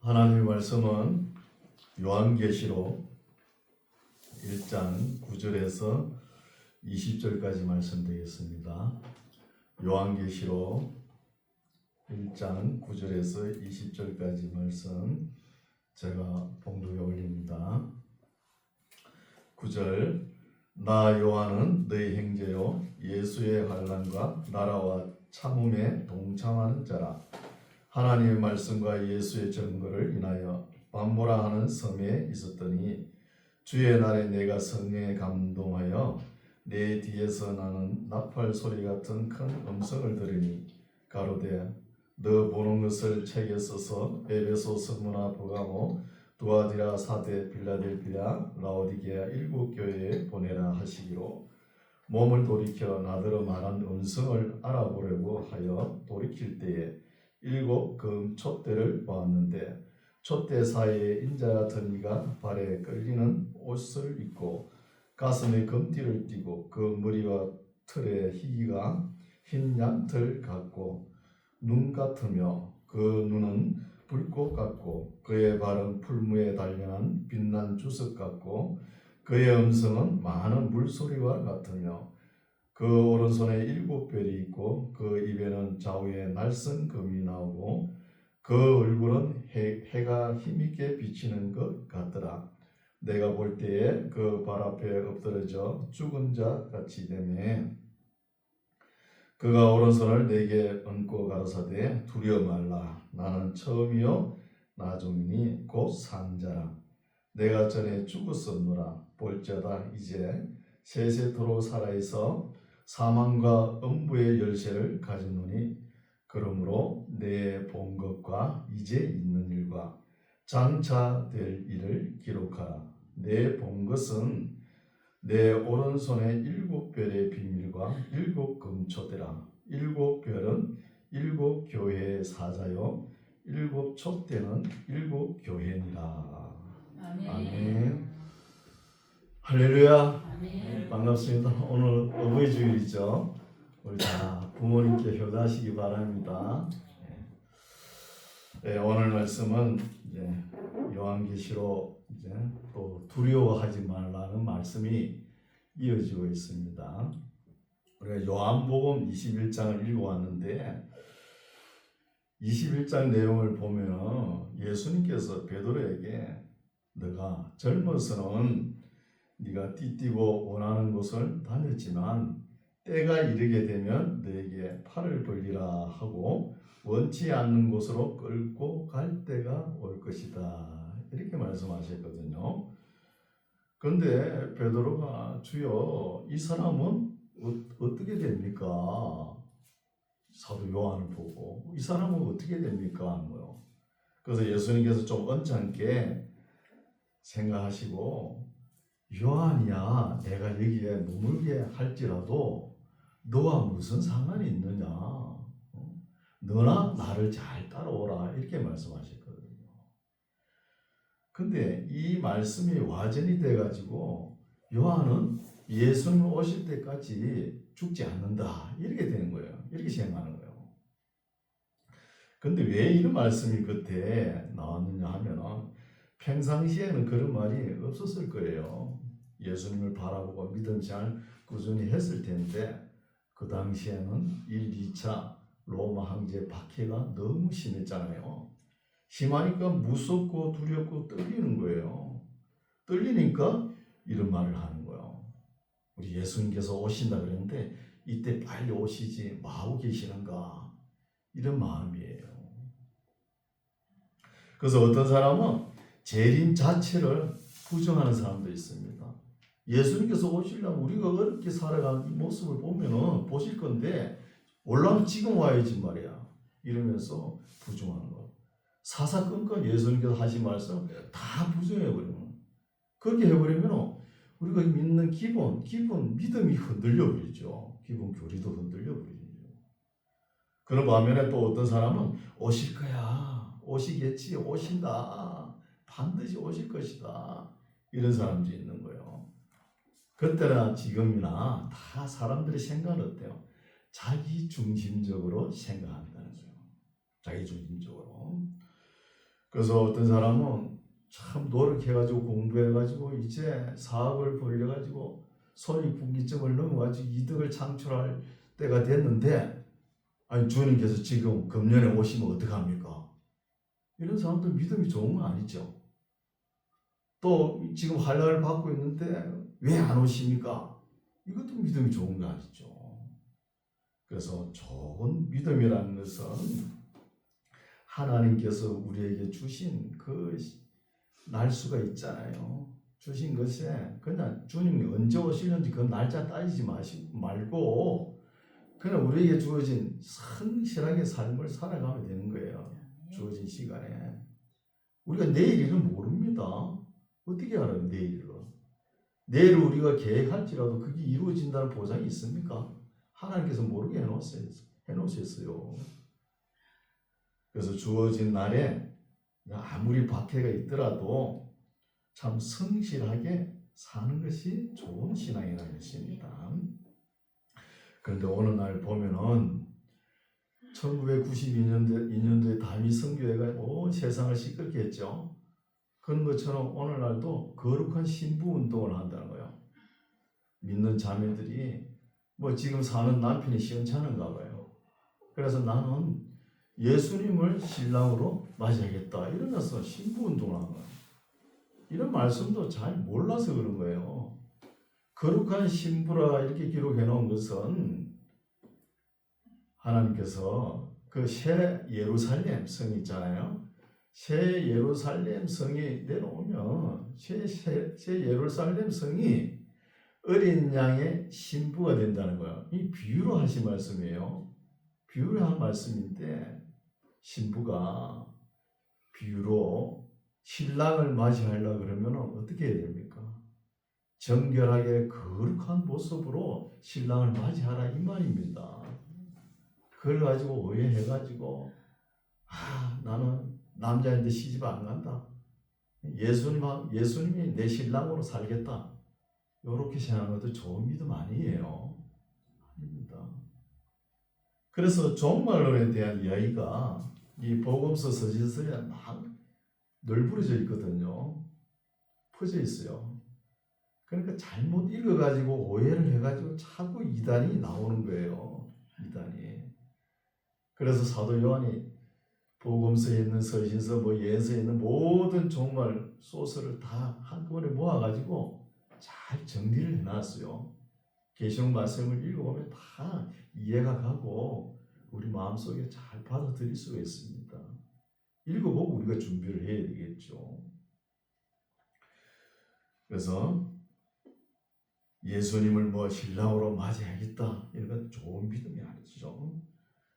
하나님의 말씀은 요한계시록 1장 9절에서 20절까지 말씀드리겠습니다. 요한계시록 1장 9절에서 20절까지 말씀 제가 봉독에 올립니다. 9절 나 요한은 너희 형제요 예수의 환난과 나라와 참음에 동참하는 자라. 하나님의 말씀과 예수의 증거를 인하여 반모라 하는 섬에 있었더니 주의 날에 내가 성령에 감동하여 내 뒤에서 나는 나팔 소리 같은 큰 음성을 들으니 가로되 너 보는 것을 책에 써서 에베소, 스무나, 버가모, 두아디라, 사데, 빌라델비아, 라오디게아 일곱 교회에 보내라 하시기로 몸을 돌이켜 나더러 말한 음성을 알아보려고 하여 돌이킬 때에 일곱 금 촛대를 보았는데 촛대 사이에 인자 같은 이가 발에 끌리는 옷을 입고 가슴에 금띠를 띠고 그 머리와 털의 희기가 흰 양털 같고 눈 같으며 그 눈은 불꽃 같고 그의 발은 풀무에 단련한 빛난 주석 같고 그의 음성은 많은 물소리와 같으며 그 오른손에 일곱 별이 있고 그 입에는 좌우에 날선 금이 나오고 그 얼굴은 해가 힘있게 비치는 것 같더라. 내가 볼 때에 그 발 앞에 엎드러져 죽은 자 같이 되매 그가 오른손을 내게 얹고 가로사대 두려워 말라. 나는 처음이요 나중이니 곧 산자라. 내가 전에 죽었었노라. 볼지어다 이제 세세토록 살아있어 사망과 음부의 열쇠를 가졌노니 그러므로 내 본 것과 이제 있는 일과 장차 될 일을 기록하라. 내 본 것은 내 오른손에 일곱 별의 비밀과 일곱 금초대라. 일곱 별은 일곱 교회의 사자요 일곱 촛대는 일곱 교회니라. 아멘. 할렐루야. 아멘. 반갑습니다. 오늘 어버이 주일이죠. 우리 다 부모님께 효도하시기 바랍니다. 네, 오늘 말씀은 이제 요한계시록 이제 또 두려워하지 말라는 말씀이 이어지고 있습니다. 우리가 요한복음 21장을 읽어왔는데 21장 내용을 보면 예수님께서 베드로에게 너가 젊어서는 네가 띠띠고 원하는 곳을 다녔지만 때가 이르게 되면 너에게 팔을 벌리라 하고 원치 않는 곳으로 끌고 갈 때가 올 것이다. 이렇게 말씀하셨거든요. 그런데 베드로가 주여 이 사람은 어떻게 됩니까? 사도 요한을 보고 이 사람은 어떻게 됩니까? 하는 거예요. 그래서 예수님께서 좀 언짢게 생각하시고 요한이야 내가 여기에 머물게 할지라도 너와 무슨 상관이 있느냐? 너나 나를 잘 따라오라 이렇게 말씀하셨거든요. 근데 이 말씀이 와전이 돼가지고 요한은 예수님 오실 때까지 죽지 않는다 이렇게 되는 거예요. 이렇게 생각하는 거예요. 근데 왜 이런 말씀이 그때 나왔느냐 하면은 평상시에는 그런 말이 없었을 거예요. 예수님을 바라보고 믿음 생활 꾸준히 했을 텐데 그 당시에는 1, 2차 로마 황제 박해가 너무 심했잖아요. 심하니까 무섭고 두렵고 떨리는 거예요. 떨리니까 이런 말을 하는 거예요. 우리 예수님께서 오신다 그랬는데 이때 빨리 오시지 뭐하고 계시는가 이런 마음이에요. 그래서 어떤 사람은 재림 자체를 부정하는 사람도 있습니다. 예수님께서 오시려면 우리가 어렵게 살아가는 이 모습을 보면은 보실 건데 올라면 지금 와야지 말이야. 이러면서 부정하는 거. 사사건건 예수님께서 하신 말씀 다 부정해버리면 그렇게 해버리면 우리가 믿는 기본 믿음이 흔들려 버리죠. 기본 교리도 흔들려 버리죠. 그런 반면에 또 어떤 사람은 오실 거야. 오시겠지. 오신다. 반드시 오실 것이다. 이런 사람도 있는 거예요. 그때나 지금이나 다 사람들의 생각은 어때요? 자기 중심적으로 생각한다는 거예요. 자기 중심적으로. 그래서 어떤 사람은 참 노력해가지고 공부해가지고 이제 사업을 벌려가지고 손익분기점을 넘어가지고 이득을 창출할 때가 됐는데, 아니 주님께서 지금 금년에 오시면 어떡합니까? 이런 사람들 믿음이 좋은 건 아니죠. 또 지금 환난을 받고 있는데 왜 안 오십니까? 이것도 믿음이 좋은 거 아니죠. 그래서 좋은 믿음이라는 것은 하나님께서 우리에게 주신 그 날수가 있잖아요. 주신 것에 그냥 주님이 언제 오시는지 그 날짜 따지지 말고 그냥 우리에게 주어진 성실하게 삶을 살아가면 되는 거예요. 주어진 시간에. 우리가 내일 일은 모릅니다. 어떻게 알아요, 내일을? 내일을 우리가 계획할지라도 그게 이루어진다는 보장이 있습니까? 하나님께서 모르게 해놓으셨어요. 그래서 주어진 날에 아무리 박해가 있더라도 참 성실하게 사는 것이 좋은 신앙이라는 것입니다. 그런데 어느 날 보면은 1992년도에 다윗 선교회가 온 세상을 시끄럽게 했죠. 그런 것처럼 오늘날도 거룩한 신부 운동을 한다는 거예요. 믿는 자매들이 뭐 지금 사는 남편이 시원찮은가 봐요. 그래서 나는 예수님을 신랑으로 맞이하겠다 이러면서 신부 운동을 한 거예요. 이런 말씀도 잘 몰라서 그런 거예요. 거룩한 신부라 이렇게 기록해 놓은 것은 하나님께서 그 새 예루살렘 성 있잖아요. 새 예루살렘 성이 내려오면 새 예루살렘 성이 어린 양의 신부가 된다는 거예요. 이 비유로 하신 말씀이에요. 비유로 한 말씀인데 신부가 비유로 신랑을 맞이하려고 그러면 어떻게 해야 됩니까? 정결하게 거룩한 모습으로 신랑을 맞이하라 이 말입니다. 그걸 가지고 오해해가지고 나는 남자인데 시집 안 간다. 예수님이 내 신랑으로 살겠다. 이렇게 생각하는 것도 좋은 믿음 아니에요. 아닙니다. 그래서 종말론에 대한 이야기가 이 복음서 서신서에 막 널브러져 있거든요. 퍼져 있어요. 그러니까 잘못 읽어가지고 오해를 해가지고 자꾸 이단이 나오는 거예요. 이단이. 그래서 사도 요한이 복음서에 있는 서신서, 예서에 있는 모든 종말 소설을 다 한꺼번에 모아가지고 잘 정리를 해놨어요. 계시록 말씀을 읽어보면 다 이해가 가고 우리 마음속에 잘 받아들일 수가 있습니다. 읽어보고 우리가 준비를 해야 되겠죠. 그래서 예수님을 신랑으로 맞이하겠다 이런 건 좋은 믿음이 아니죠.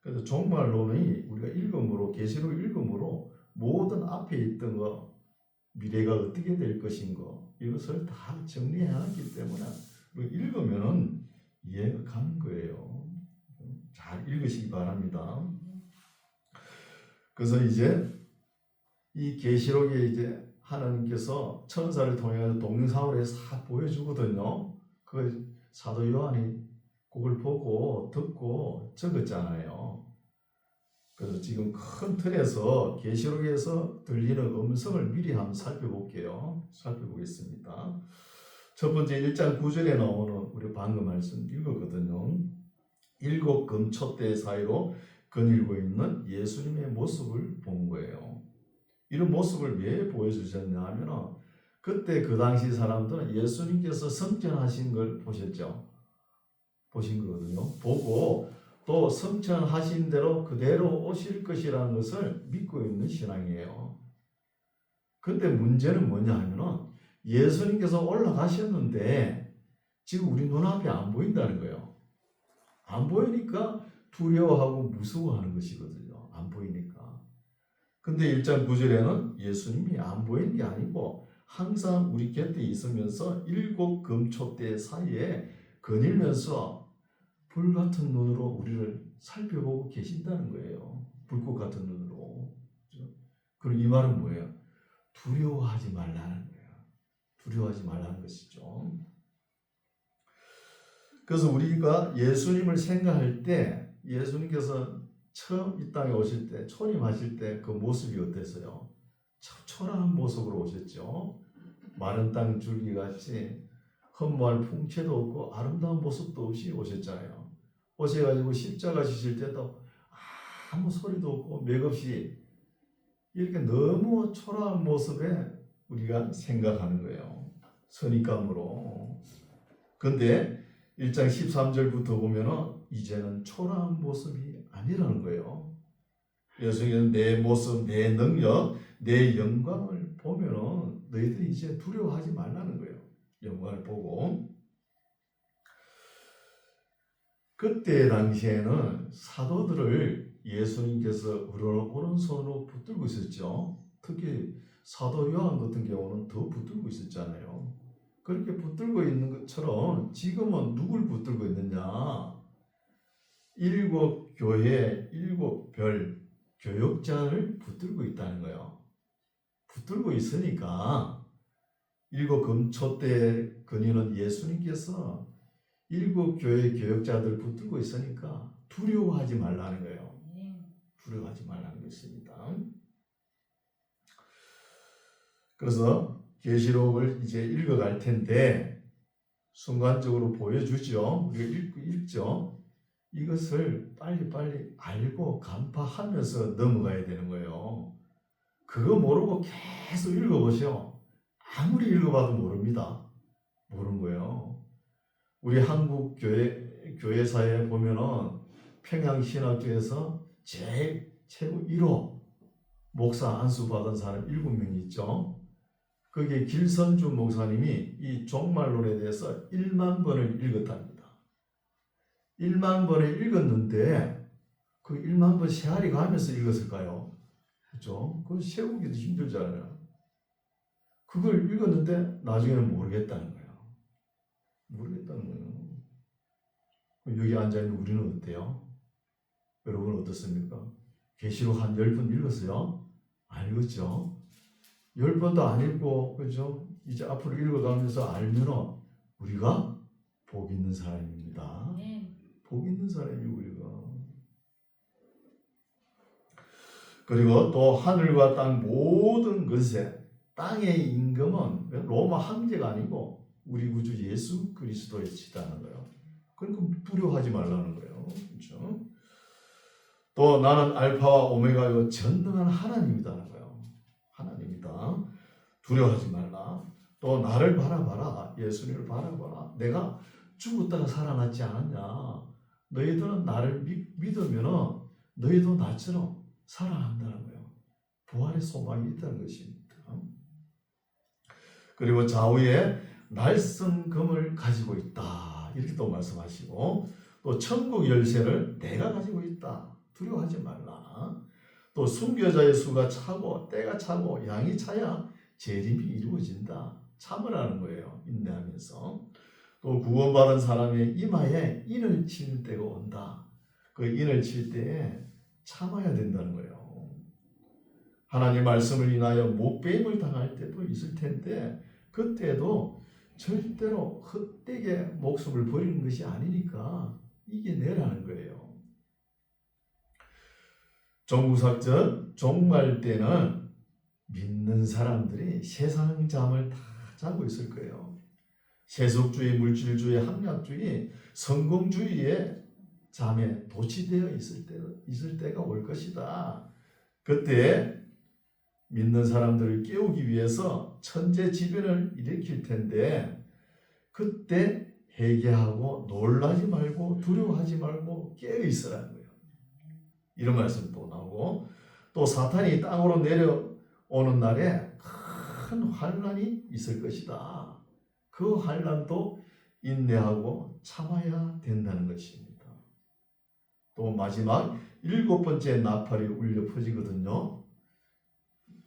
그래서 종말론이 우리가 읽음으로 계시록 읽음으로 모든 앞에 있던 거 미래가 어떻게 될 것인가 이것을 다 정리해 놨기 때문에 읽으면은 이해가 가는 거예요. 잘 읽으시기 바랍니다. 그래서 이제 이 계시록에 이제 하나님께서 천사를 통해 동영상으로 해서 다 보여주거든요. 그 사도 요한이 그걸 보고 듣고 적었잖아요. 그래서 지금 큰 틀에서 계시록에서 들리는 음성을 미리 한번 살펴보겠습니다. 첫 번째 1장 9절에 나오는 우리 방금 말씀 읽었거든요. 7 금촛대 사이로 거닐고 있는 예수님의 모습을 본 거예요. 이런 모습을 왜 보여주셨냐 하면 그때 그 당시 사람들은 예수님께서 성천하신 걸 보신 거거든요. 보고 또 성천하신 대로 그대로 오실 것이라는 것을 믿고 있는 신앙이에요. 근데 문제는 뭐냐 하면 예수님께서 올라가셨는데 지금 우리 눈앞에 안 보인다는 거예요. 안 보이니까 두려워하고 무서워하는 것이거든요. 안 보이니까. 근데 1장 9절에는 예수님이 안 보이는 게 아니고 항상 우리 곁에 있으면서 7 금촛대 사이에 거닐면서 불같은 눈으로 우리를 살펴보고 계신다는 거예요. 불꽃 같은 눈으로. 그럼 이 말은 뭐예요? 두려워하지 말라는 거예요. 두려워하지 말라는 것이죠. 그래서 우리가 예수님을 생각할 때 예수님께서 처음 이 땅에 오실 때 초림하실 때 그 모습이 어땠어요? 초라한 모습으로 오셨죠. 마른 땅 줄기같이 헌무할 풍채도 없고 아름다운 모습도 없이 오셨잖아요. 오셔가지고 십자가 지실 때도 아무 소리도 없고 맥없이 이렇게 너무 초라한 모습에 우리가 생각하는 거예요. 선입감으로. 근데 1장 13절부터 보면은 이제는 초라한 모습이 아니라는 거예요. 예수님은 내 모습, 내 능력, 내 영광을 보면은 너희들이 이제 두려워하지 말라는 거예요. 영광을 보고. 그때 당시에는 사도들을 예수님께서 오른손으로 붙들고 있었죠. 특히 사도 요한 같은 경우는 더 붙들고 있었잖아요. 그렇게 붙들고 있는 것처럼 지금은 누굴 붙들고 있느냐? 7교회 7별 교역자를 붙들고 있다는 거예요. 붙들고 있으니까 7금초 때 근위는 예수님께서 7교회 교역자들 붙들고 있으니까 두려워하지 말라는 거예요. 두려워하지 말라는 것입니다. 그래서 계시록을 이제 읽어갈 텐데 순간적으로 보여주죠. 우리가 읽죠. 이것을 빨리빨리 알고 간파하면서 넘어가야 되는 거예요. 그거 모르고 계속 읽어보셔. 아무리 읽어봐도 모릅니다. 모르는 거예요. 우리 한국 교회사에 보면은 평양신학교에서 제일 최고 1호 목사 안수 받은 사람 7명이 있죠. 거기에 길선주 목사님이 이 종말론에 대해서 1만 번을 읽었답니다. 1만 번을 읽었는데 그 1만 번 세알이 가면서 읽었을까요? 그렇죠? 그거 세우기도 힘들잖아요. 그걸 읽었는데 나중에는 모르겠다는 거예요. 모르겠다는 거예요. 여기 앉아있는 우리는 어때요? 여러분 어떻습니까? 계시록 한 10번 읽었어요? 안 읽었죠? 10번도 안 읽고, 그죠? 이제 앞으로 읽어가면서 알면은 우리가 복 있는 사람입니다. 복 있는 사람이 우리가. 그리고 또 하늘과 땅 모든 것에 땅의 임금은 로마 황제가 아니고 우리 구주 예수 그리스도의 지다는 거예요. 그러니까 두려워하지 말라는 거예요. 그렇죠? 또 나는 알파와 오메가요 전능한 하나님이다는 거예요. 하나님이다. 두려워하지 말라. 또 나를 바라봐라. 예수님을 바라봐라. 내가 죽었다가 살아났지 않았냐. 너희들은 나를 믿으면 너희도 나처럼 살아난다는 거예요. 부활의 소망이 있다는 것입니다. 그리고 좌우에 날성금을 가지고 있다. 이렇게 또 말씀하시고 또 천국 열쇠를 내가 가지고 있다. 두려워하지 말라. 또 순교자의 수가 차고 때가 차고 양이 차야 재림이 이루어진다. 참으라는 거예요. 인내하면서. 또 구원받은 사람의 이마에 인을 치는 때가 온다. 그 인을 칠 때에 참아야 된다는 거예요. 하나님 말씀을 인하여 목배임을 당할 때도 있을 텐데 그때도 절대로 헛되게 목숨을 버리는 것이 아니니까 이겨내라는 거예요. 종구삭전 종말 때는 믿는 사람들이 세상 잠을 다 자고 있을 거예요. 세속주의, 물질주의, 합리학주의, 성공주의의 잠에 도취되어 있을 때가 올 것이다. 그때 믿는 사람들을 깨우기 위해서 천재지변을 일으킬 텐데 그때 회개하고 놀라지 말고 두려워하지 말고 깨어 있으라는 거예요. 이런 말씀 또 나오고 또 사탄이 땅으로 내려오는 날에 큰 환난이 있을 것이다. 그 환난도 인내하고 참아야 된다는 것입니다. 또 마지막 7번째 나팔이 울려 퍼지거든요.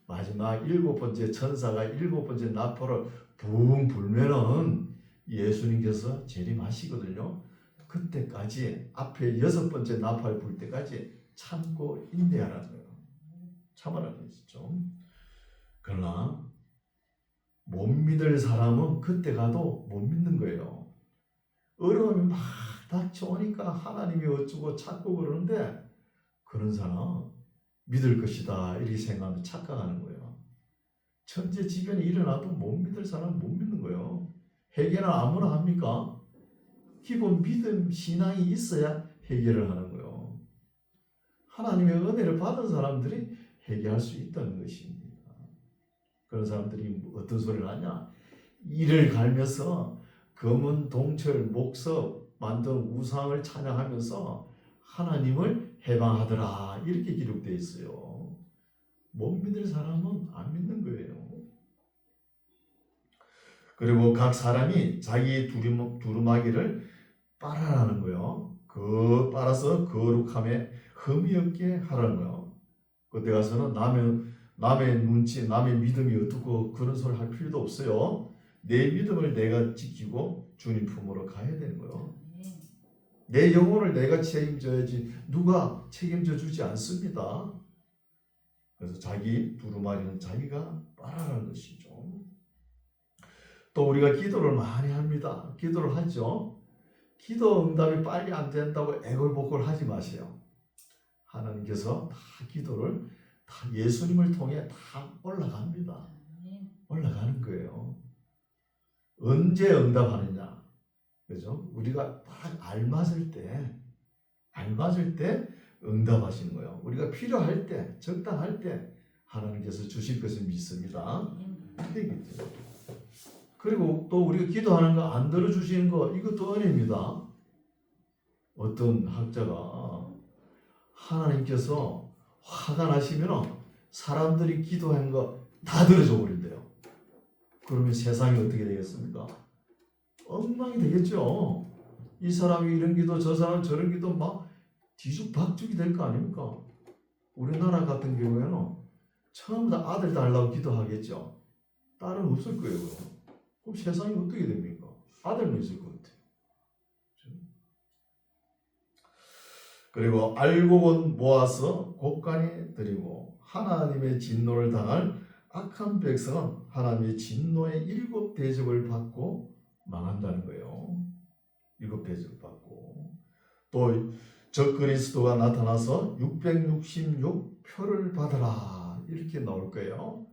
마지막 7번째 천사가 7번째 나팔을 붕 불면은 예수님께서 재림하시거든요. 그때까지 앞에 6번째 나팔 불 때까지 참고 인내하라는 거예요. 참으라는 것이죠. 그러나 못 믿을 사람은 그때 가도 못 믿는 거예요. 어려움이 막 닥쳐오니까 하나님이 어쩌고 찾고 그러는데 그런 사람 믿을 것이다 이렇게 생각하면 착각하는 거예요. 천재지변이 일어나도 못 믿을 사람은 못 믿는 거예요. 회개는 아무나 합니까? 기본 믿음, 신앙이 있어야 회개를 하는 거예요. 하나님의 은혜를 받은 사람들이 회개할 수 있다는 것입니다. 그런 사람들이 어떤 소리를 하냐? 이를 갈면서 검은 동철, 목석 만든 우상을 찬양하면서 하나님을 해방하더라, 이렇게 기록되어 있어요. 못 믿을 사람은 안 믿는 거예요. 그리고 각 사람이 자기 두루마기를 빨아라는 거예요. 빨아서 거룩함에 흠이 없게 하라는 거예요. 그때 가서는 남의 눈치, 남의 믿음이 어떻고 그런 소리 할 필요도 없어요. 내 믿음을 내가 지키고 주님 품으로 가야 되는 거예요. 내 영혼을 내가 책임져야지 누가 책임져 주지 않습니다. 그래서 자기 두루마리는 자기가 빨아라는 것이죠. 또 우리가 기도를 많이 합니다. 기도를 하죠. 기도 응답이 빨리 안 된다고 애걸복걸 하지 마세요. 하나님께서 다 기도를 다 예수님을 통해 다 올라갑니다. 올라가는 거예요. 언제 응답하느냐? 그죠? 우리가 딱 알맞을 때 응답하시는 거예요. 우리가 필요할 때, 적당할 때 하나님께서 주실 것을 믿습니다. 그리고 또 우리가 기도하는 거 안 들어주시는 거, 이것도 은혜입니다. 어떤 학자가 하나님께서 화가 나시면 사람들이 기도한 거 다 들어줘 버린대요. 그러면 세상이 어떻게 되겠습니까? 엉망이 되겠죠. 이 사람이 이런 기도, 저 사람은 저런 기도 막 뒤죽박죽이 될 거 아닙니까? 우리나라 같은 경우에는 처음부터 다 아들 달라고 기도하겠죠. 딸은 없을 거예요. 그럼 세상이 어떻게 됩니까? 아들만 있을 것 같아요. 그리고 알곡은 모아서 곳간에 드리고 하나님의 진노를 당할 악한 백성은 하나님의 진노의 7 대접을 받고 망한다는 거예요. 7 대접을 받고 또 적그리스도가 나타나서 666표를 받아라, 이렇게 나올 거예요.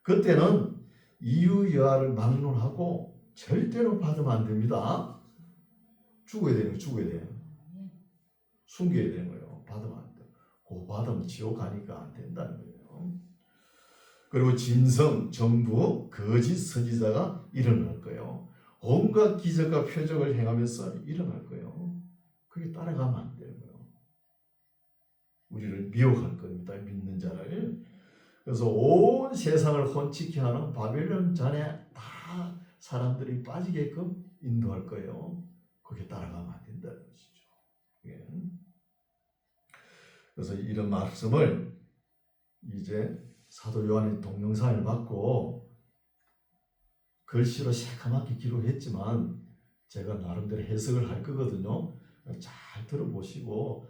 그때는 이유여하를 막론하고 절대로 받으면 안 됩니다. 죽어야 돼요. 숨겨야 되는 거예요. 받으면 안 돼요. 그거 받으면 지옥 가니까 안 된다는 거예요. 그리고 짐승, 정부, 거짓 선지자가 일어날 거예요. 온갖 기적과 표적을 행하면서 일어날 거예요. 그게 따라가면 안 되는 거예요. 우리를 미혹할 겁니다. 믿는 자를. 그래서 온 세상을 혼치게 하는 바벨론 잔에 다 사람들이 빠지게끔 인도할 거예요. 그게 따라가면 안 된다는 것이죠. 예. 그래서 이런 말씀을 이제 사도 요한의 동영상을 받고 글씨로 새카맣게 기록했지만 제가 나름대로 해석을 할 거거든요. 잘 들어보시고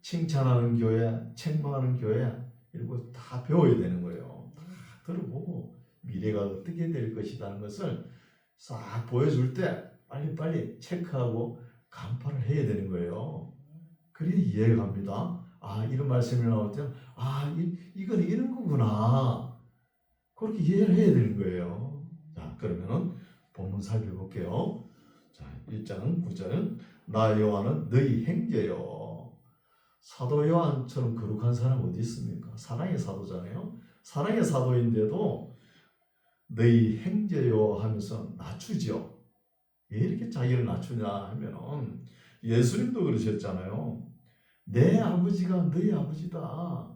칭찬하는 교회, 책망하는 교회 이거 다 배워야 되는 거예요. 다 들어보고 미래가 어떻게 될 것이라는 것을 싹 보여줄 때 빨리빨리 체크하고 간파를 해야 되는 거예요. 그래야 이해가 갑니다. 아, 이런 말씀이 나올 때는 이건 이런 거구나. 그렇게 이해를 해야 되는 거예요. 자, 그러면은 본문 살펴볼게요. 자, 1장 9절은 나 요한은 너희 형제요. 사도 요한처럼 거룩한 사람 어디 있습니까? 사랑의 사도잖아요. 사랑의 사도인데도 너희 형제요 하면서 낮추죠. 왜 이렇게 자기를 낮추냐 하면은 예수님도 그러셨잖아요. 내 아버지가 너희 아버지다.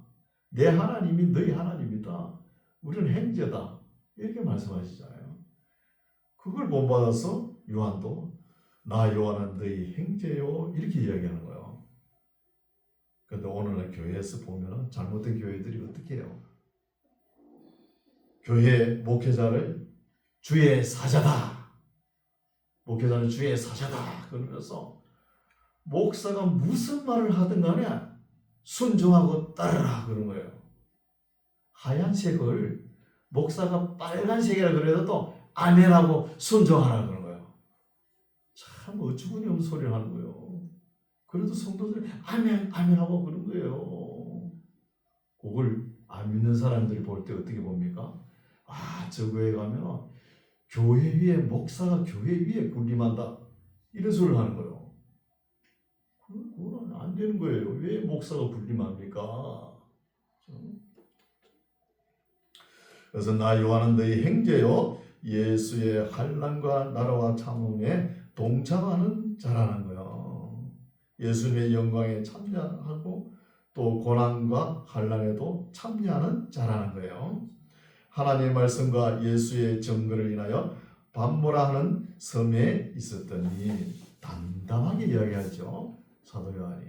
내 하나님이 너희 하나님이다. 우리는 형제다. 이렇게 말씀하시잖아요. 그걸 본받아서 요한도 나 요한은 너희 형제요 이렇게 이야기하는 거예요. 그런데 오늘날 교회에서 보면 잘못된 교회들이 어떻게 해요? 교회 목회자를 주의 사자다. 목회자는 주의 사자다. 그러면서 목사가 무슨 말을 하든 간에 순종하고 따르라 그런 거예요. 하얀색을 목사가 빨간색이라 그래도 아멘하고 순종하라 그런 거예요. 참 어처구니 없는 소리를 하는 거예요. 그래도 성도들이 아멘 아멘하고 그런 거예요. 그걸 안 믿는 사람들이 볼 때 어떻게 봅니까? 저 교회 가면 교회 위에 목사가 교회 위에 군림한다 이런 소리를 하는 거예요. 그건 안 되는 거예요. 왜 목사가 군림합니까? 그래서 나 요한은 너희 형제요 예수의 환난과 나라와 참음에 동참하는 자라는 거예요. 예수님의 영광에 참여하고 또 고난과 환난에도 참여하는 자라는 거예요. 하나님의 말씀과 예수의 증거를 인하여 반모라하는 섬에 있었더니 담담하게 이야기하죠. 사도 요한이.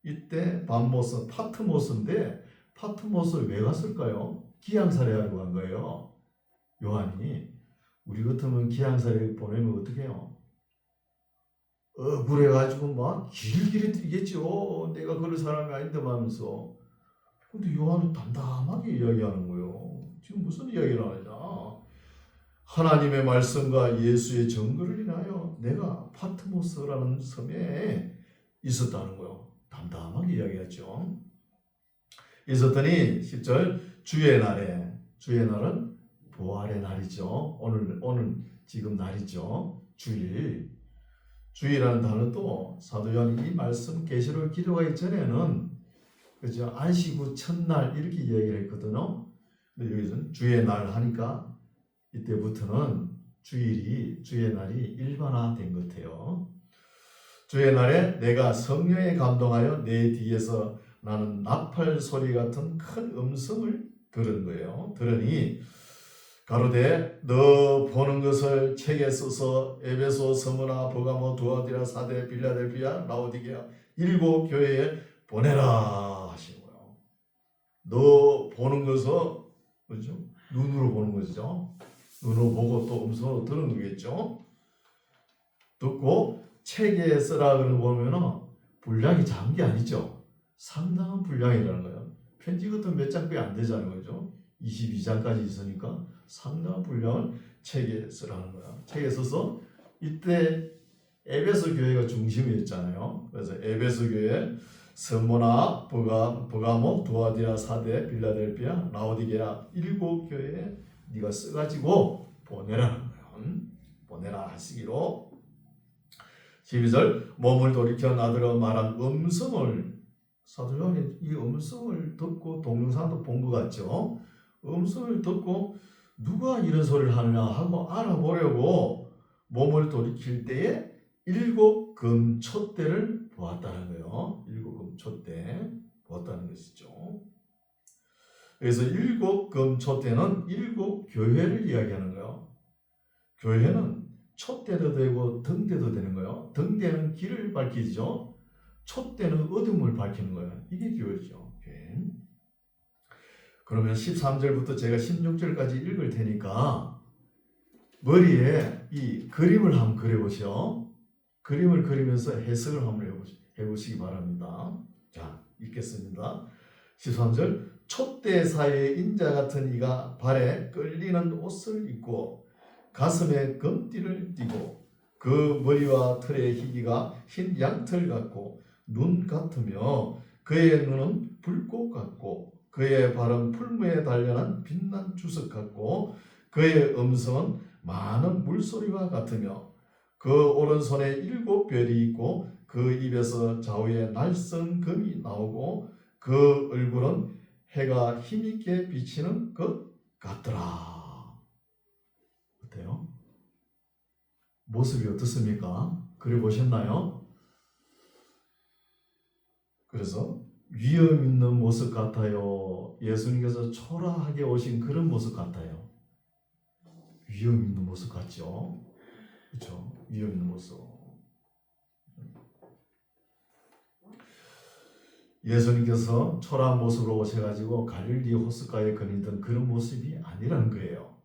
이때 반모스 파트모스인데 파트모스를 왜 갔을까요? 기양살이하러 간 거예요. 요한이. 우리 같으면 기양살이 보내면 어떻게 해요? 억울해가지고 막 길길이 뛰겠죠. 내가 그럴 사람이 아닌데 하면서. 근데 요한은 담담하게 이야기하는 거예요. 지금 무슨 이야기를 하느냐? 하나님의 말씀과 예수의 증거를 인하여 내가 파트모스라는 섬에 있었다는 거예요. 담담하게 이야기했죠. 있었더니 10절 주의 날에, 주의 날은 부활의 날이죠. 오늘 지금 날이죠. 주일. 주일이라는 단어도 사도 요한이 이 말씀 계시록 기록하기 전에는 그죠? 안식 후 첫날 이렇게 얘기를 했거든요. 근데 여기서는 주의 날 하니까 이때부터는 주의 날이 일반화된 것 같아요. 주의 날에 내가 성령에 감동하여 내 뒤에서 나는 나팔 소리 같은 큰 음성을 들은 거예요. 들으니 가로되 너 보는 것을 책에 써서 에베소, 스무나, 버가모, 두아디라, 사데, 빌라델피아, 라오디게아 7 교회에 보내라 하신 거예요. 너 보는 것을 그렇죠? 눈으로 보는 것이죠. 눈으로 보고 또 음성으로 들은 거겠죠. 듣고 책에 쓰라 그러고 보면은 분량이 작은 게 아니죠. 상당한 분량이라는 거예요. 편지 같은 몇 장밖에 안 되잖아요. 그죠? 22장까지 있으니까 상당한 분량을 책에 쓰라는 거야. 책에 써서 이때 에베소 교회가 중심이었잖아요. 그래서 에베소 교회 스무나, 버가모, 두아디라, 사데, 빌라델피아, 라오디게아 7 교회에 네가 써가지고 보내라는 거예요. 보내라 하시기로 12절 몸을 돌이켜 나더러 말한 음성을 사도 요한이 이 음성을 듣고 동영상도 본 것 같죠. 음성을 듣고 누가 이런 소리를 하느냐 하고 알아보려고 몸을 돌이킬 때에 7 금촛대를 보았다는 거예요. 7 금촛대 보았다는 것이죠. 그래서 7 금촛대는 7 교회를 이야기하는 거예요. 교회는 촛대도 되고 등대도 되는 거예요. 등대는 길을 밝히죠. 촛대는 어둠을 밝히는 거예요. 이게 교회죠. 교회. 그러면 13절부터 제가 16절까지 읽을 테니까 머리에 이 그림을 한번 그려보시오. 그림을 그리면서 해석을 한번 해보시기 바랍니다. 자, 읽겠습니다. 13절 촛대 사이에 인자 같은 이가 발에 끌리는 옷을 입고 가슴에 금띠를 띠고 그 머리와 털의 희기가 흰 양털 같고 눈 같으며 그의 눈은 불꽃 같고 그의 발은 풀무에 단련한 빛난 주석 같고 그의 음성은 많은 물소리와 같으며 그 오른손에 7 별이 있고 그 입에서 좌우에 날선 금이 나오고 그 얼굴은 해가 힘있게 비치는 것 같더라. 어때요? 모습이 어떻습니까? 그려보셨나요? 그래서 위험 있는 모습 같아요. 예수님께서 초라하게 오신 그런 모습 같아요. 위험 있는 모습 같죠? 그렇죠? 위험 있는 모습. 예수님께서 초라한 모습으로 오셔가지고 갈릴리 호숫가에 거니던 그런 모습이 아니라는 거예요.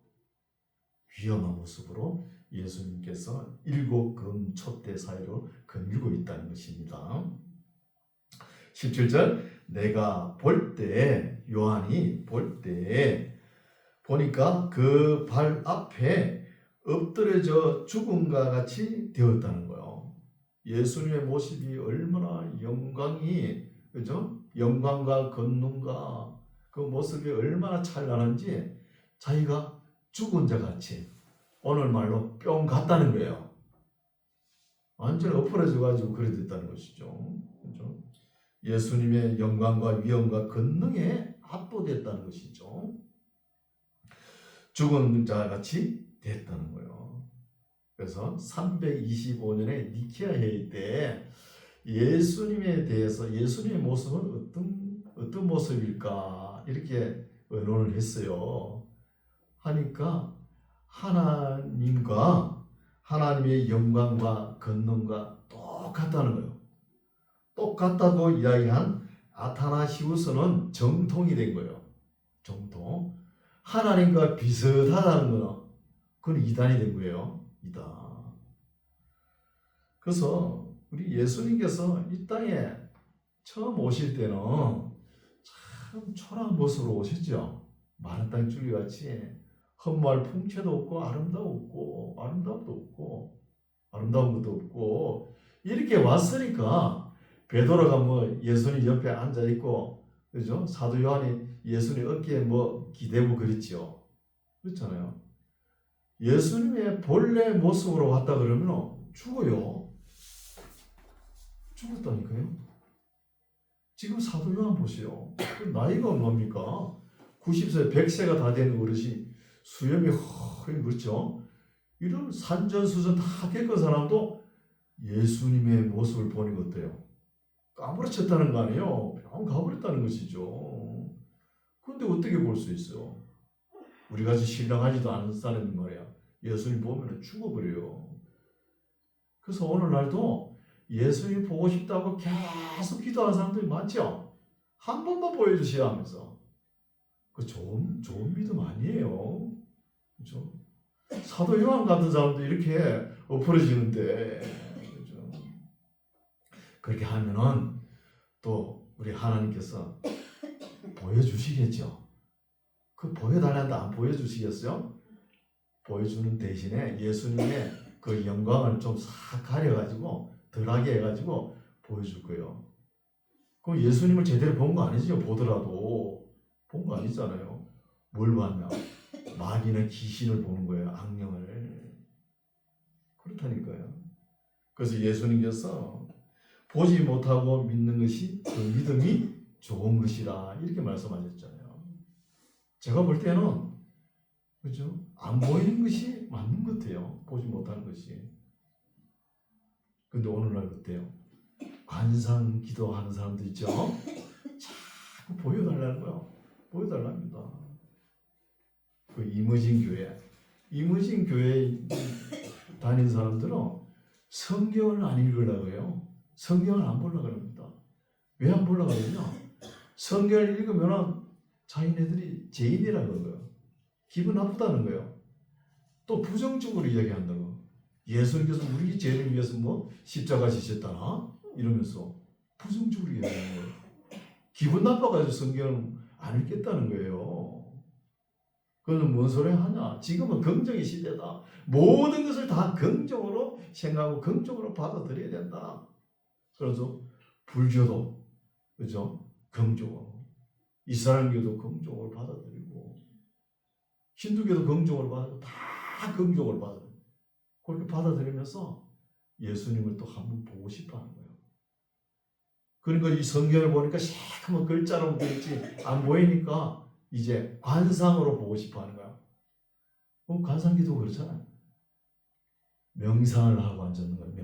위험한 모습으로 예수님께서 7 금촛대 사이로 거닐고 있다는 것입니다. 17절 내가 볼 때 요한이 볼 때 보니까 그 발 앞에 엎드려져 죽음과 같이 되었다는 거예요. 예수님의 모습이 얼마나 영광이 그죠? 영광과 권능과 그 모습이 얼마나 찬란한지 자기가 죽은 자 같이 오늘 말로 뿅 갔다는 거예요. 완전히 엎어져 가지고 그래 됐다는 것이죠. 그렇죠? 예수님의 영광과 위엄과 권능에 압도됐다는 것이죠. 죽은 자 같이 됐다는 거예요. 그래서 325년에 니케아 회의 때 예수님에 대해서 예수님의 모습은 어떤 모습일까 이렇게 의논을 했어요. 하니까 하나님의 영광과 권능과 똑같다는 거예요. 똑같다고 이야기한 아타나시우스는 정통이 된 거예요. 정통. 하나님과 비슷하다는 거는 그건 이단이 된 거예요. 이단. 그래서 우리 예수님께서 이 땅에 처음 오실 때는 참 초라한 모습으로 오셨죠. 마른 땅 줄기같이 헛말 풍채도 없고 아름다움도 아름다운 것도 없고 이렇게 왔으니까 베드로가 뭐 예수님 옆에 앉아 있고 그죠? 사도 요한이 예수님 어깨에 뭐 기대고 그랬죠. 그렇잖아요. 예수님의 본래 모습으로 왔다 그러면 죽어요. 죽었다니까요. 지금 사도 요한 보세요. 나이가 뭡니까? 90세, 100세가 다 된 어르신 수염이 허리 그렇죠? 이런 산전수전 다 겪은 사람도 예수님의 모습을 보니 어때요? 까무러쳤다는 거 아니에요? 병 가버렸다는 것이죠. 그런데 어떻게 볼 수 있어? 우리같이 신랑하지도 않은 사람이 말이야. 예수님 보면 죽어버려요. 그래서 오늘날도 예수님 보고 싶다고 계속 기도하는 사람들이 많죠? 한 번만 보여주시라 하면서. 그 좋은 믿음 아니에요. 그렇죠? 사도 요한 같은 사람도 이렇게 엎어지는데, 그렇죠? 그렇게 하면은 또 우리 하나님께서 보여주시겠죠. 그 보여달라는데 안 보여주시겠어요? 보여주는 대신에 예수님의 그 영광을 좀 싹 가려가지고 덜하게 해가지고 보여줄 거예요. 그럼 예수님을 제대로 본 거 아니죠? 보더라도 본 거 아니잖아요. 뭘 봤냐? 마귀나 귀신을 보는 거예요. 악령을. 그렇다니까요. 그래서 예수님께서 보지 못하고 믿는 것이 그 믿음이 좋은 것이라 이렇게 말씀하셨잖아요. 제가 볼 때는 그죠? 안 보이는 것이 맞는 것 같아요. 보지 못하는 것이. 근데 오늘날 어때요? 관상 기도하는 사람들 있죠? 자꾸 보여달라는 거예요. 보여달랍니다. 그 이머징 교회 다닌 사람들은 성경을 안 읽으려고 해요. 성경을 안 보려고 합니다. 왜 안 보려고 하냐? 성경을 읽으면 자기네들이 죄인이라는 거예요. 기분 나쁘다는 거예요. 또 부정적으로 이야기한다고. 예수님께서 우리 죄를 위해서 뭐 십자가 지셨다나? 이러면서 부정적으로 이야기하는 거예요. 기분 나빠가지고 성경을 안 읽겠다는 거예요. 그건 뭔 소리 하냐? 지금은 긍정의 시대다. 모든 것을 다 긍정으로 생각하고 긍정으로 받아들여야 된다. 그래서 불교도 그죠? 긍정으로, 이스라엘교도 긍정으로 받아들이고, 힌두교도 긍정으로 받아들이고, 다 긍정으로 받아들이고, 그렇게 받아들이면서 예수님을 또 한번 보고 싶어하는 거예요. 그러니까 이 성경을 보니까 새까만 글자로 되어 있지 안 보이니까 이제 관상으로 보고 싶어하는 거야. 그럼 관상기도 그렇잖아요. 명상을 하고 앉았는 거예요.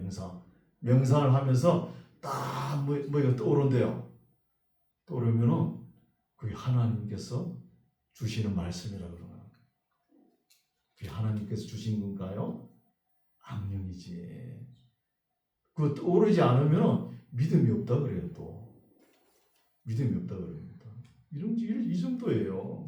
명상을 하면서 딱 뭐가 떠오른대요. 떠오르면은 그게 하나님께서 주시는 말씀이라 그러나. 그게 하나님께서 주신 건가요? 악령이지. 그 떠오르지 않으면 믿음이 없다 그래요. 또 믿음이 없다 그럽니다. 이 정도예요.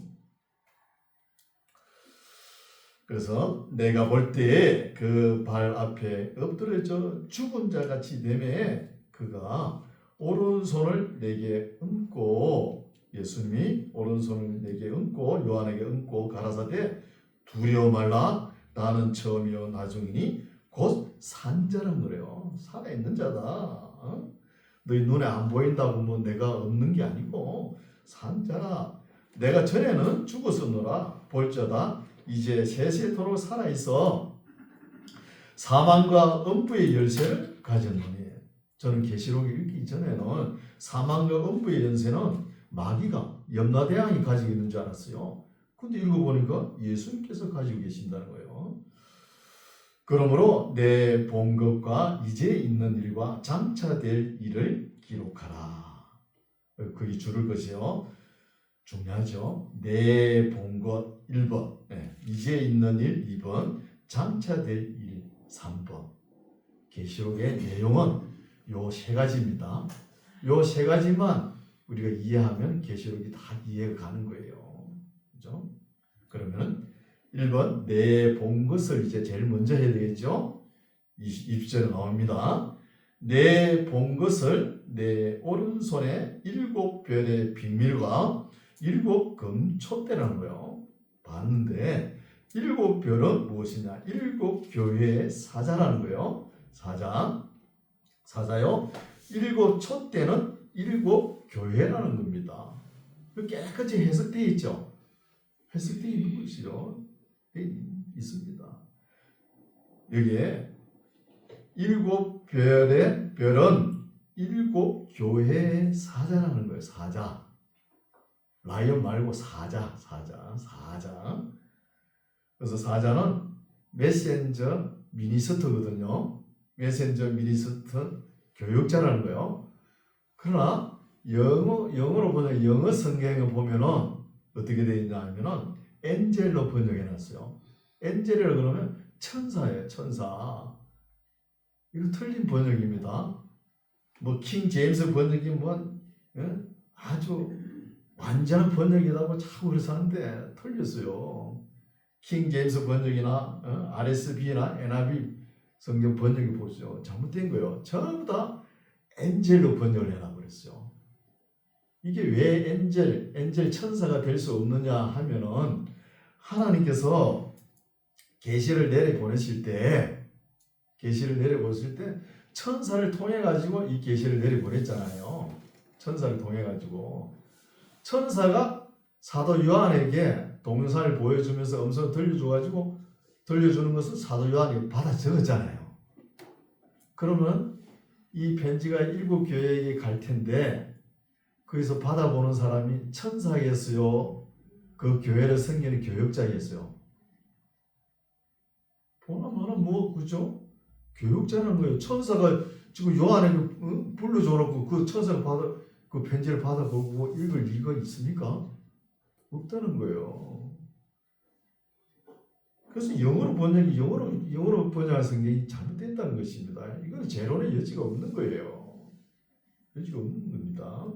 그래서 내가 볼 때 그 발 앞에 엎드려져 죽은 자 같이 내매 그가 오른손을 내게 얹고, 예수님이 오른손을 내게 얹고 요한에게 얹고 가라사대 두려워 말라 나는 처음이요 나중이니 곧 산자란 거래요. 살아있는 자다. 너희 눈에 안 보인다고 뭐 내가 없는 게 아니고 산자라. 내가 전에는 죽었었노라. 볼저다 이제 세세토록 살아있어 사망과 음부의 열쇠를 가졌노니. 저는 계시록 읽기 이전에는 사망과 음부의 열쇠는 마귀가 염라대왕이 가지고 있는 줄 알았어요. 근데 읽어보니까 예수님께서 가지고 계신다는 거예요. 그러므로 내 본 것과 이제 있는 일과 장차 될 일을 기록하라. 그게 줄을 것이요. 중요하죠. 내 본 것 1번, 이제 있는 일 2번, 장차 될 일 3번. 계시록의 내용은 요 세 가지입니다. 요 세 가지만 우리가 이해하면 계시록이 다 이해가 가는 거예요. 그죠? 그러면 1번 내 본 것을 이제 제일 먼저 해야 되겠죠? 20절에 나옵니다. 내 본 것을 내 오른손에 7별의 비밀과 7금촛대라는 거예요. 봤는데 7별은 무엇이냐? 7교회의 사자라는 거예요. 사자요. 7촛대는 7교회라는 겁니다. 깨끗이 해석되어 있죠. 해석되어 있는 것이요. 있습니다. 여기에 7별의 별은 7교회의 사자라는 거예요. 사자. 라이언 말고 사자. 그래서 사자는 메신저 미니스트거든요. 메신저 미니스트 교육자라는 거예요. 그러나 영어로 보면 영어 성경에 보면은 어떻게 되어 있냐 하면은 엔젤로 번역해 놨어요. 엔젤이라고 그러면 천사예요. 천사. 이거 틀린 번역입니다. 뭐 킹 제임스 번역이 뭐 아주 완전한 번역이라고 자꾸 그래서 하는데 틀렸어요. 킹 제임스 번역이나 RSV나 NIV 성경 번역이 보죠. 잘못된 거예요. 전부 다 엔젤로 번역을 해라 그랬어요. 이게 왜 엔젤 천사가 될 수 없느냐 하면은 하나님께서 계시를 내려보내실 때 천사를 통해 가지고 이 계시를 내려보냈잖아요. 천사를 통해 가지고 천사가 사도 요한에게 동영상을 보여주면서 음성을 들려줘가지고 들려주는 것은 사도 요한이 받아 적었잖아요. 그러면 이 편지가 7교회에게 갈 텐데 거기서 받아보는 사람이 천사겠어요? 그 교회를 섬기는 교육자겠어요? 보나마나 뭐 그죠? 교육자라는 거예요. 천사가 지금 요한에게 불러줘놓고 그 천사가 그 편지를 받아보고 읽을 리가 있습니까? 없다는 거예요. 그래서 영어로 번역한 성경이 잘못됐다는 것입니다. 이건 재론의 여지가 없는 거예요. 여지가 없는 겁니다.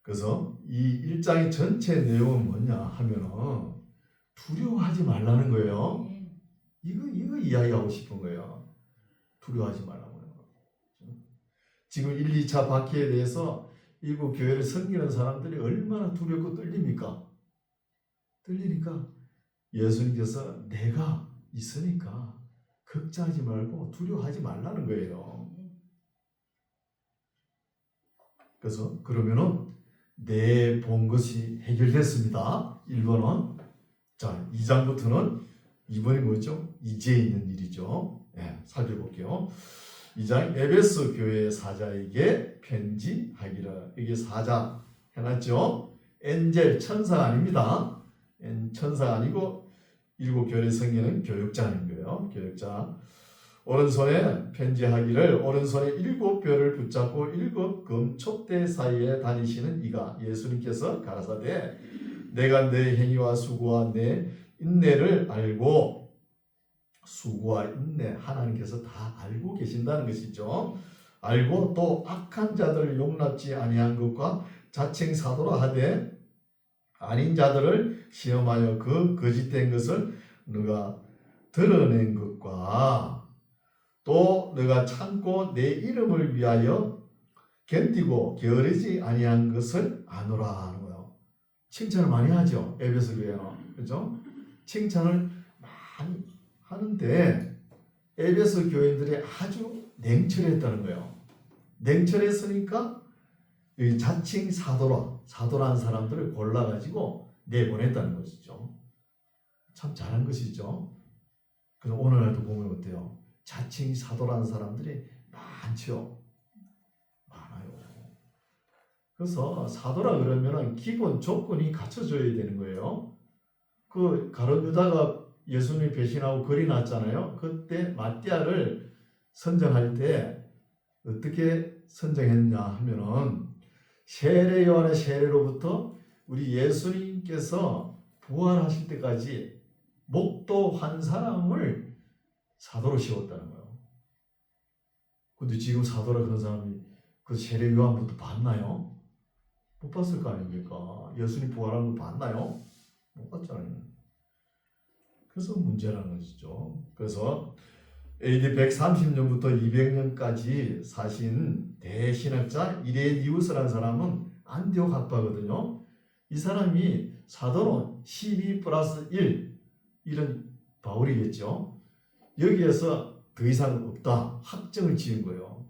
그래서 이 1장의 전체 내용은 뭐냐 하면은 두려워하지 말라는 거예요. 이거 이야기하고 싶은 거예요. 두려워하지 말라고. 지금 1, 2차 박해에 대해서 일곱 교회를 섬기는 사람들이 얼마나 두렵고 떨립니까? 떨리니까 예수님께서 내가 있으니까 걱정하지 말고 두려워하지 말라는 거예요. 그래서 그러면은 내 본 것이 해결됐습니다. 1번은. 자, 2장부터는 2번이 뭐죠? 이제 있는 일이죠. 살펴볼게요. 2장 에베소 교회 사자에게 편지하기를. 이게 사자 해놨죠? 엔젤 천사가 아닙니다. 천사가 아니고 7교회 성경은 교육자인 거예요. 교육자. 오른손에 편지하기를. 오른손에 7별을 붙잡고 7금촛대 사이에 다니시는 이가 예수님께서 가라사대 내가 내 행위와 수고와 내 인내를 알고. 수고와 인내 하나님께서 다 알고 계신다는 것이죠. 알고 또 악한 자들을 용납지 아니한 것과 자칭 사도라 하되 아닌 자들을 시험하여 그 거짓된 것을 너가 드러낸 것과 또 너가 참고 내 이름을 위하여 견디고 게으르지 아니한 것을 아노라 하는 거예요. 칭찬을 많이 하죠. 에베소 교회는. 그죠? 칭찬을 많이 하는데 에베소 교인들이 아주 냉철했다는 거예요. 냉철했으니까 자칭 사도라는 사람들을 골라가지고 내보냈다는 것이죠. 참 잘한 것이죠. 그래서 오늘날도 보면 어때요? 자칭 사도라는 사람들이 많죠. 많아요. 그래서 사도라 그러면은 기본 조건이 갖춰져야 되는 거예요. 그 가룟 유다가 예수님이 배신하고 거리 났잖아요. 그때 마띠아를 선정할 때 어떻게 선정했냐 하면은 세례 요한의 세례로부터 우리 예수님께서 부활하실 때까지 목도한 사람을 사도로 세웠다는 거예요. 근데 지금 사도라 그런 사람이 그 세례 요한부터 봤나요? 못 봤을 거 아닙니까? 예수님 부활한 거 봤나요? 못 봤잖아요. 그래서 문제라는 것이죠. 그래서 AD 130년부터 200년까지 사신 대신학자 이레니우스라는 사람은 안디옥 학파거든요. 이 사람이 사도론 12 플러스 1 이런 바울이겠죠. 여기에서 더 이상 없다 확정을 지은 거예요.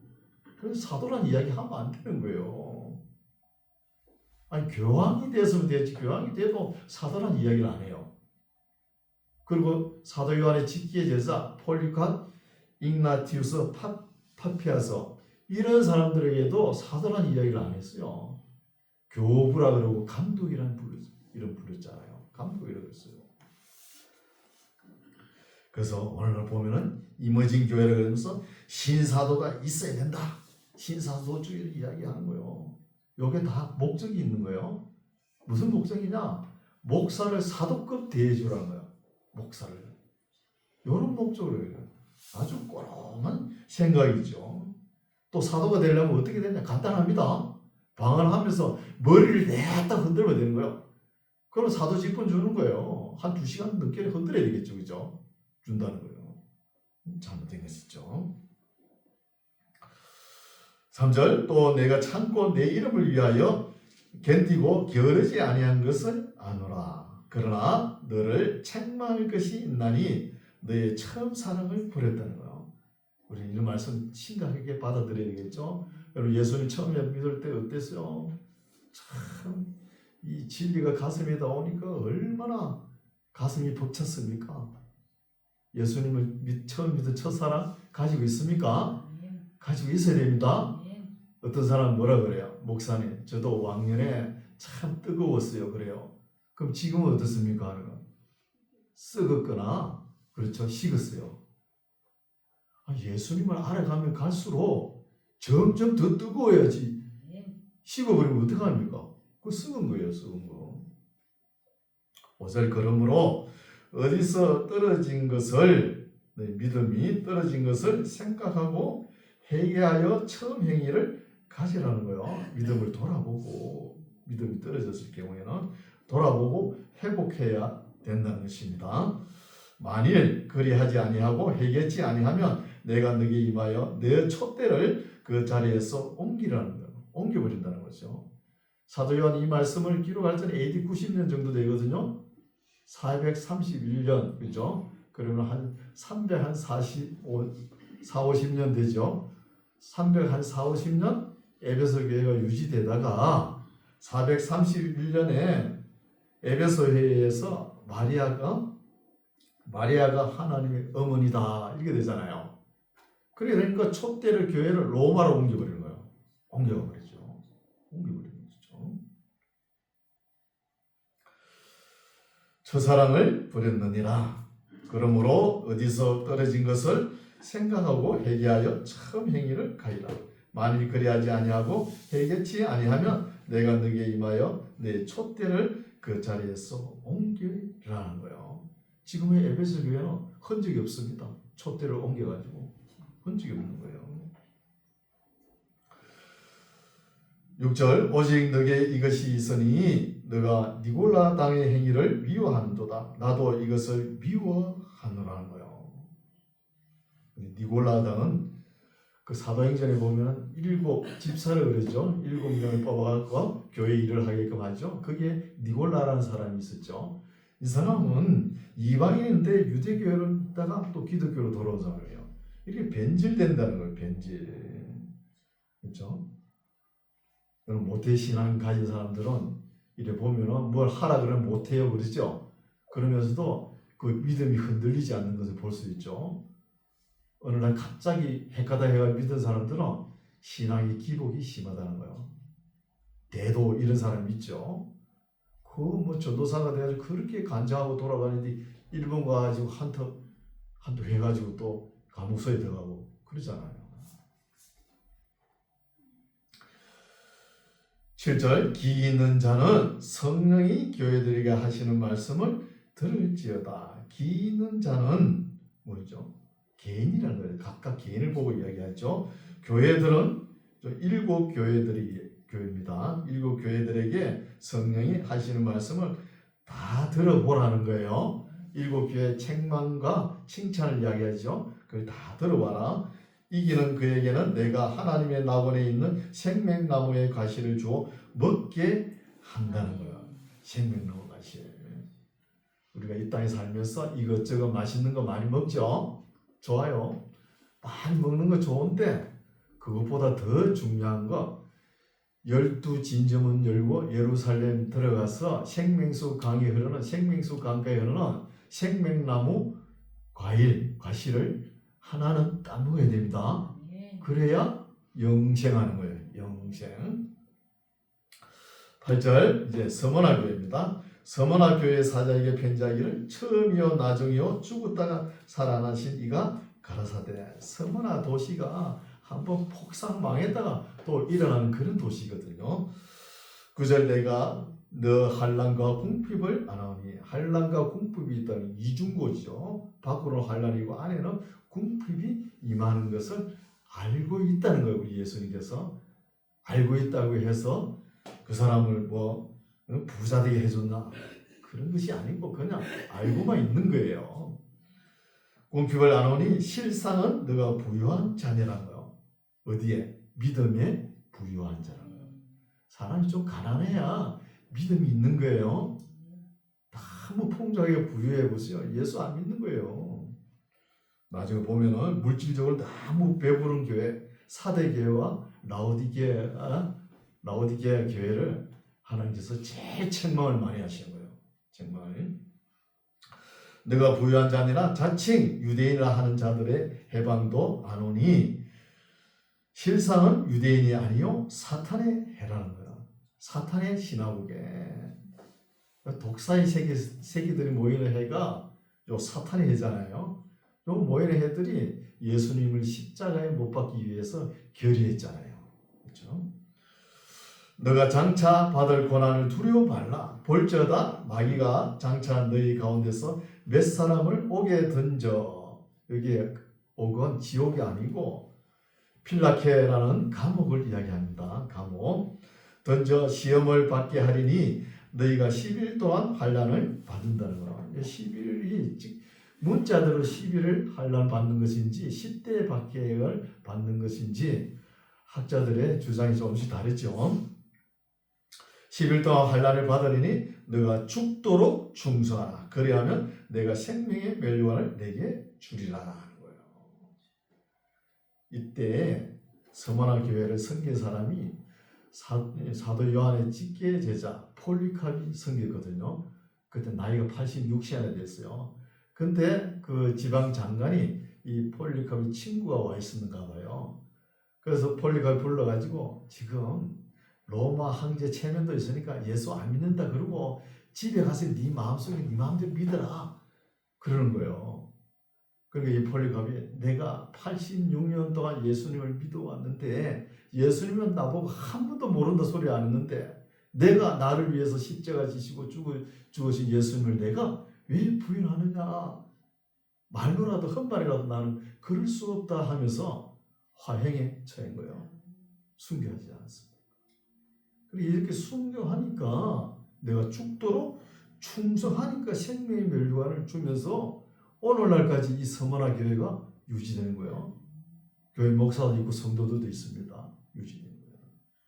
그래서 사도란 이야기 하면 안 되는 거예요. 아니 교황이 됐으면 되지 교황이 돼도 사도란 이야기를 안 해요. 그리고 사도 요한의 직기의 제자 폴리칸, igna티우스, 파피아서 이런 사람들에게도 사도란 이야기를 안 했어요. 교부라 그러고 감독이라는 이름 불렀잖아요. 감독이라고 했어요. 그래서 오늘 보면은 이머징 교회를 그러면서 신사도가 있어야 된다. 신사도주의를 이야기하는 거예요. 이게 다 목적이 있는 거예요. 무슨 목적이냐? 목사를 사도급 대해주라는 거예요. 목사를. 이런 목적으로 해요. 아주 꼬롬한 생각이죠. 또 사도가 되려면 어떻게 되냐? 간단합니다. 방언을 하면서 머리를 냈다 흔들면 되는 거예요. 그럼 사도 직분 주는 거예요. 한 2시간 넘게 흔들어야 되겠죠. 그죠? 준다는 거예요. 잘못된 것이죠. 3절 또 내가 참고 내 이름을 위하여 견디고 게으르지 아니한 것을 아노라. 그러나 너를 책망할 것이 있나니 너의 처음 사랑을 버렸다는 거예요. 우리 이런 말씀 심각하게 받아들여야 되겠죠. 여러분 예수님 처음에 믿을 때 어땠어요? 참 이 진리가 가슴에다 오니까 얼마나 가슴이 벅찼습니까? 예수님을 처음 믿은 첫사랑 가지고 있습니까? 가지고 있어야 됩니다. 어떤 사람은 뭐라 그래요? 목사님 저도 왕년에 참 뜨거웠어요 그래요. 그럼 지금은 어떻습니까? 썩었거나 그렇죠 식었어요. 예수님을 알아가면 갈수록 점점 더 뜨거워야지 식어버리면 어떡합니까? 그거 썩은 거예요. 썩은 거. 5절 그러므로 어디서 떨어진 것을 믿음이 떨어진 것을 생각하고 회개하여 처음 행위를 가지라는 거예요. 믿음을 돌아보고 믿음이 떨어졌을 경우에는 돌아보고 회복해야 된다는 것입니다. 만일 그리하지 아니하고 회개치 아니하면 내가 너에게 임하여 내 촛대를 그 자리에서 옮기라는 거예요. 옮겨버린다는 거죠. 사도 요한이 이 말씀을 기록할 때는 AD 90년 정도 되거든요. 431년 그죠? 그러면 한 350년 되죠. 340, 50년 에베소 교회가 유지되다가 431년에 에베소 회의에서 마리아가 하나님의 어머니다 이렇게 되잖아요. 그러니까 촛대를 교회를 로마로 옮겨버리는 거예요. 옮겨버리죠. 옮겨버리는 거죠. 첫사랑을 버렸느니라. 그러므로 어디서 떨어진 것을 생각하고 회개하여 처음 행위를 가리라. 만일 그리하지 아니하고 회개치 아니하면 내가 너에게 임하여 내 촛대를 그 자리에서 옮기라는 거예요. 지금의 에베소 교회는 흔적이 없습니다. 촛대를 옮겨가지고 흔적이 없는 거예요. 6절 오직 너에게 이것이 있으니 너가 니골라 당의 행위를 미워하는도다. 나도 이것을 미워하노라는 거예요. 니골라 당은 그 사도행전에 보면 7 집사를 그러죠. 7명을 뽑아갖고 교회 일을 하게끔 하죠. 그게 니골라라는 사람이 있었죠. 이 사람은 이방인인데 유대교회를 있다가 또 기독교로 돌아온 사람이에요. 이렇게 변질된다는 거예요. 변질. 그렇죠? 모태 신앙 가진 사람들은 이래 보면은 뭘 하라 그러면 못해요, 그러죠. 그러면서도 그 믿음이 흔들리지 않는 것을 볼 수 있죠. 어느 날 갑자기 헷가다 해가 믿은 사람들은 신앙의 기복이 심하다는 거예요. 대도 이런 사람이 있죠. 그 뭐 전도사가 돼가지고 그렇게 간증하고 돌아다니는데 일본 가가지고 한두 해가지고 또 감옥소에 들어가고 그러잖아요. 7절 기 있는 자는 성령이 교회들에게 하시는 말씀을 들을지어다. 기 있는 자는 뭐죠? 개인이라는 거예요. 각각 개인을 보고 이야기하죠. 교회들은 7교회들이 교회입니다. 7교회들에게 성령이 하시는 말씀을 다 들어보라는 거예요. 7교회 책망과 칭찬을 이야기하죠. 그걸 다 들어봐라. 이기는 그에게는 내가 하나님의 낙원에 있는 생명나무의 가시를 주어 먹게 한다는 거야. 생명나무 가시. 우리가 이 땅에 살면서 이것저것 맛있는 거 많이 먹죠. 좋아요. 많이 먹는 거 좋은데 그것보다 더 중요한 거 12진저문 열고 예루살렘 들어가서 생명수 강이 흐르는 생명수 강가에 흐르는 생명나무 가시를 하나는 따먹어야 됩니다. 그래야 영생하는 거예요. 영생. 8절 이제 서머나 교회입니다. 서머나 교회 사자에게 편지하기를 처음이요 나중이요 죽었다가 살아나신 이가 가라사대. 서머나 도시가 한번 폭삭 망했다가 또 일어나는 그런 도시거든요. 9절 내가 너 환난과 궁핍을 안하오니. 환난과 궁핍이 있다는 이중고죠. 밖으로 환난이고 안에는 궁핍이 임하는 것을 알고 있다는 거예요. 우리 예수님께서 알고 있다고 해서 그 사람을 뭐 부자 되게 해줬나 그런 것이 아니고 그냥 알고만 있는 거예요. 궁핍을 안하오니 실상은 너가 부유한 자녀란 거예요. 어디에? 믿음에 부유한 자라는 거예요. 사람이 좀 가난해야 믿음이 있는 거예요. 너무 풍족하게 부유해 보세요. 예수 안 믿는 거예요. 나중에 보면은 물질적으로 너무 배부른 교회, 사대교회와 라오디게아 교회를 하나님께서 제일 책망을 많이 하시는 거예요. 책망을. 내가 부유한 자니라 자칭 유대인이라 하는 자들의 해방도 안 오니 실상은 유대인이 아니요 사탄의 해라는 거예요. 사탄의 시나고게. 독사의 세계들이 모이는 해가 요 사탄의 해잖아요. 요 모이는 해들이 예수님을 십자가에 못 박기 위해서 결의했잖아요. 그렇죠? 너가 장차 받을 고난을 두려워 말라. 볼지어다 마귀가 장차 너희 가운데서 몇 사람을 옥에 던져. 여기에 옥은 지옥이 아니고 필라케라는 감옥을 이야기합니다. 감옥. 던져 시험을 받게 하리니 너희가 10일 동안 환난을 받는다는 거예요. 10일이 문자대로 10일을 환난 받는 것인지 10대 박해를 받는 것인지 학자들의 주장이 조금씩 다르죠. 10일 동안 환난을 받으리니 너가 죽도록 충성하라. 그리하면 내가 생명의 멸류관을 내게 주리라 하는 거예요. 이때 서머나 교회를 섬긴 사람이 사도 요한의 직계 제자 폴리캅이 섬겼거든요. 그때 나이가 86세나 됐어요. 근데 그 지방 장관이 이 폴리캅의 친구가 와 있었는가 봐요. 그래서 폴리캅이 불러가지고 지금 로마 황제 체면도 있으니까 예수 안 믿는다 그러고 집에 가서 네 마음속에 네 마음대로 믿어라 그러는 거예요. 그러니까 이 폴리캅이 내가 86년 동안 예수님을 믿어왔는데 예수님은 나보고 한 번도 모른다 소리 안 했는데 내가 나를 위해서 십자가 지시고 죽으신 예수님을 내가 왜 부인하느냐. 말로라도 헛말이라도 나는 그럴 수 없다 하면서 화행에 처한 거예요. 순교하지 않았습니다. 그리고 이렇게 순교하니까 내가 죽도록 충성하니까 생명의 멸류관을 주면서 오늘날까지 이 서머나 교회가 유지되는 거예요. 교회 목사도 있고 성도들도 있습니다. 유지되는 거예요.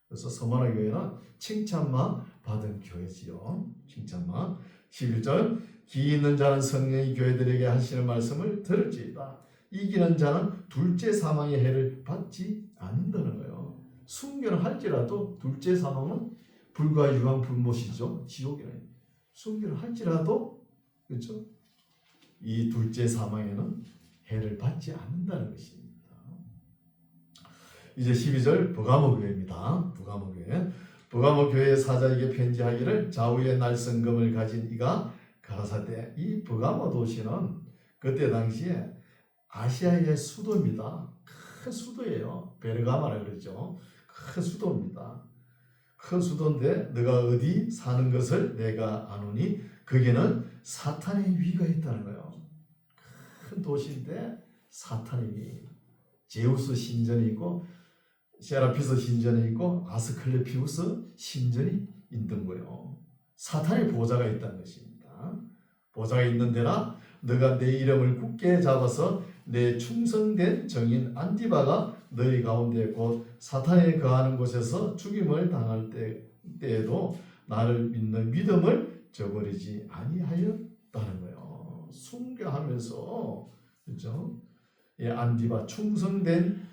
그래서 서머나 교회는 칭찬만 받은 교회지요. 칭찬만. 11절 기 있는 자는 성령이 교회들에게 하시는 말씀을 들을지이다. 이기는 자는 둘째 사망의 해를 받지 않는다는 거예요. 순교는 할지라도 둘째 사망은 불과 유황 불못이죠. 지옥에는 순교를 할지라도 그렇죠. 이 둘째 사망에는 해를 받지 않는다는 것입니다. 이제 12절 버가모 교회입니다. 버가모 교회. 버가모 교회 사자에게 편지하기를 좌우에 날성검을 가진 이가 가라사대. 이 버가모 도시는 그때 당시에 아시아의 수도입니다. 큰 수도예요. 베르가마라 그러죠. 큰 수도입니다. 큰 수도인데 너가 어디 사는 것을 내가 아노니 거기는 사탄의 위가 있다는 거예요. 큰 도시인데 사탄의 위. 제우스 신전이 있고 세라피스 신전이 있고 아스클레피우스 신전이 있는 거예요. 사탄의 보좌가 있다는 것입니다. 보좌가 있는 데나 너가 내 이름을 굳게 잡아서 내 충성된 정인 안디바가 너희 가운데 곧 사탄이 거하는 곳에서 죽임을 당할 때에도 나를 믿는 믿음을 저버리지 아니하였다는 거예요. 순교하면서 그렇죠? 예, 안디바 충성된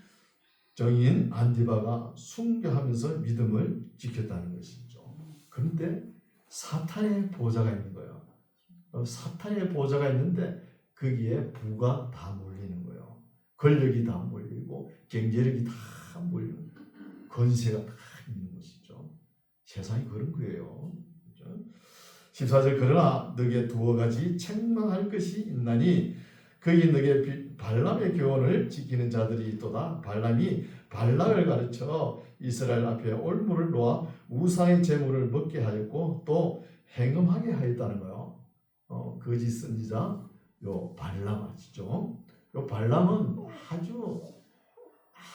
정인 안디바가 순교하면서 믿음을 지켰다는 것이죠. 그런데 사탄의 보좌가 있는 거예요. 사탄의 보좌가 있는데 거기에 부가 다 몰리는 거예요. 권력이 다 몰리고 경제력이 다 몰리고 권세가 다 있는 것이죠. 세상이 그런 거예요. 그렇죠? 14절 그러나 너게 두어 가지 책망할 것이 있나니 거기 너게 발람의 교훈을 지키는 자들이 있도다. 발람이 발락을 가르쳐 이스라엘 앞에 올무를 놓아 우상의 제물을 먹게 하였고 또 행음하게 하였다는 거예요. 거짓 선지자 요 발람 아시죠? 요 발람은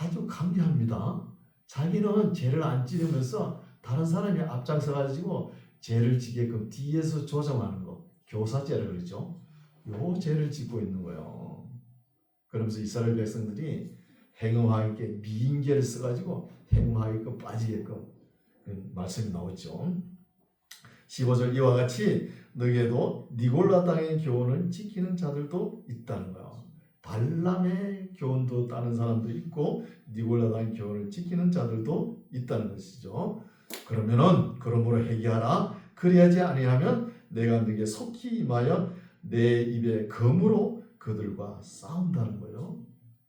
아주 강경합니다. 자기는 죄를 안 지르면서 다른 사람이 앞장서 가지고 죄를 지게끔 뒤에서 조정하는 거, 교사죄를 그러죠. 요 죄를 짓고 있는 거예요. 그러면서 이스라엘 백성들이 행음하게 미인계를 써가지고 행음하게끔 빠지게끔 말씀이 나오죠. 15절 이와 같이 너에게도 니골라 땅의 교훈을 지키는 자들도 있다는 거예요. 발람의 교훈도 따는 사람도 있고 니골라 땅의 교훈을 지키는 자들도 있다는 것이죠. 그러므로 회개하라. 그리하지 아니하면 내가 너에게 속히 임하여 내 입에 검으로 그들과 싸운다는 거예요.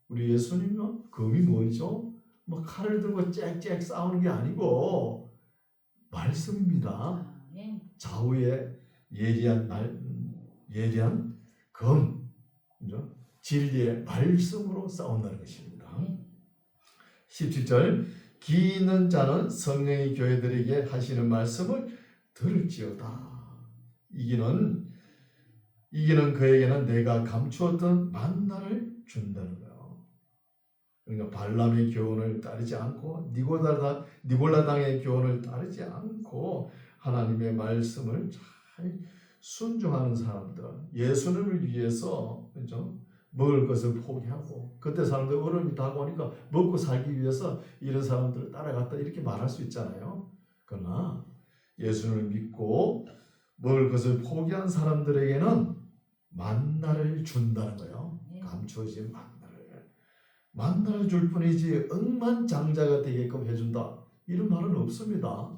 우리 예수님은 검이 뭐죠? 뭐 칼을 들고 짹짹 싸우는 게 아니고 말씀입니다. 좌우에 예리한 검, 그죠? 진리의 말씀으로 싸운다는 것입니다. 17절 기 있는 자는 성령이 교회들에게 하시는 말씀을 들을지어다. 이기는 그에게는 내가 감추었던 만나를 준다는 거예요. 그러니까 발람의 교훈을 따르지 않고 니골라 당의 교훈을 따르지 않고 하나님의 말씀을 잘 순종하는 사람들, 예수님을 위해서 그렇죠? 먹을 것을 포기하고 그때 사람들 어려움이 다가오니까 먹고 살기 위해서 이런 사람들을 따라갔다 이렇게 말할 수 있잖아요. 그러나 예수님을 믿고 먹을 것을 포기한 사람들에게는 만나를 준다는 거예요. 감추어진 만나를 줄 뿐이지 억만장자가 되게끔 해준다 이런 말은 없습니다.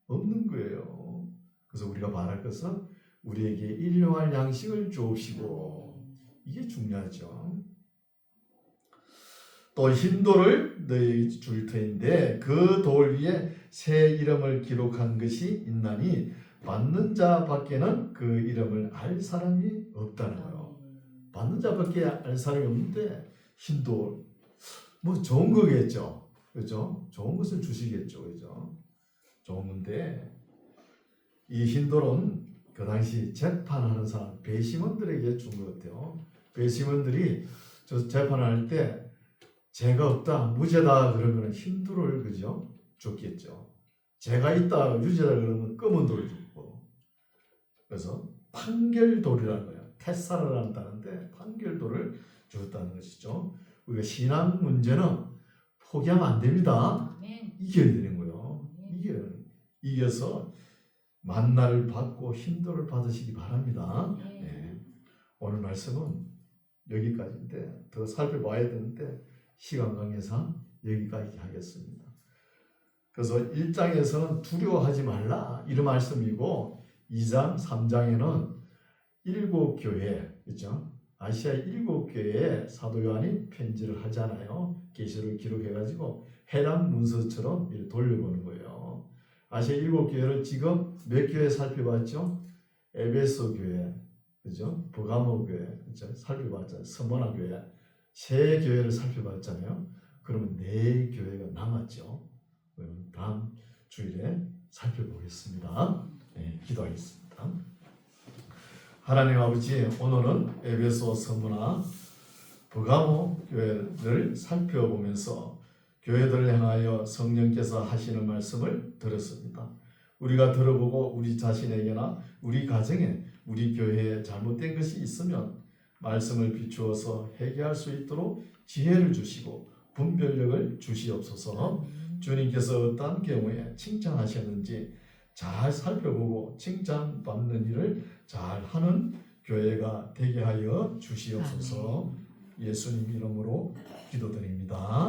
없는 거예요. 그래서 우리가 바랄 것은 우리에게 일용할 양식을 주옵시고 이게 중요하죠. 또 흰돌을 너희에게 줄 터인데 그 돌 위에 새 이름을 기록한 것이 있나니 받는 자밖에는 그 이름을 알 사람이 없다는 거예요. 받는 자밖에 알 사람이 없는데 흰돌 뭐 좋은 거겠죠. 그렇죠? 좋은 것을 주시겠죠. 그렇죠? 좋은 건데 이 흰돌은 그 당시 재판하는 사람 배심원들에게 준 것 같아요. 배심원들이 저 재판을 할 때 죄가 없다, 무죄다 그러면 흰돌을 그죠? 줬겠죠. 죄가 있다, 유죄다 그러면 검은 돌을 줬고. 그래서 판결돌이라는 거예요. 테사를 한다는데 판결돌을 줬다는 것이죠. 우리가 신앙 문제는 포기하면 안 됩니다. 이겨야 되는 거예요. 이겨서 만나를 받고 힘돌을 받으시기 바랍니다. 네. 오늘 말씀은 여기까지인데 더 살펴봐야 되는데 시간 관계상 여기까지 하겠습니다. 그래서 1장에서는 두려워하지 말라 이런 말씀이고 2장, 3장에는 7교회, 그렇죠? 아시아 7교회에 사도 요한이 편지를 하잖아요. 계시를 기록해가지고 해당 문서처럼 이렇게 돌려보는 거예요. 아시아 7교회를 지금 몇 교회 살펴봤죠? 에베소 교회, 그죠? 버가모 교회, 그죠? 살펴봤잖아요. 스모나 교회, 세 교회를 살펴봤잖아요. 그러면 4교회가 남았죠. 그럼 다음 주일에 살펴보겠습니다. 네, 기도하겠습니다. 하나님 아버지, 오늘은 에베소 서무나 버가모 교회를 살펴보면서 교회들을 향하여 성령께서 하시는 말씀을 들었습니다. 우리가 들어보고 우리 자신에게나 우리 가정에 우리 교회에 잘못된 것이 있으면 말씀을 비추어서 해결할 수 있도록 지혜를 주시고 분별력을 주시옵소서. 주님께서 어떤 경우에 칭찬하셨는지 잘 살펴보고 칭찬받는 일을 잘 하는 교회가 되게 하여 주시옵소서. 예수님 이름으로 기도드립니다.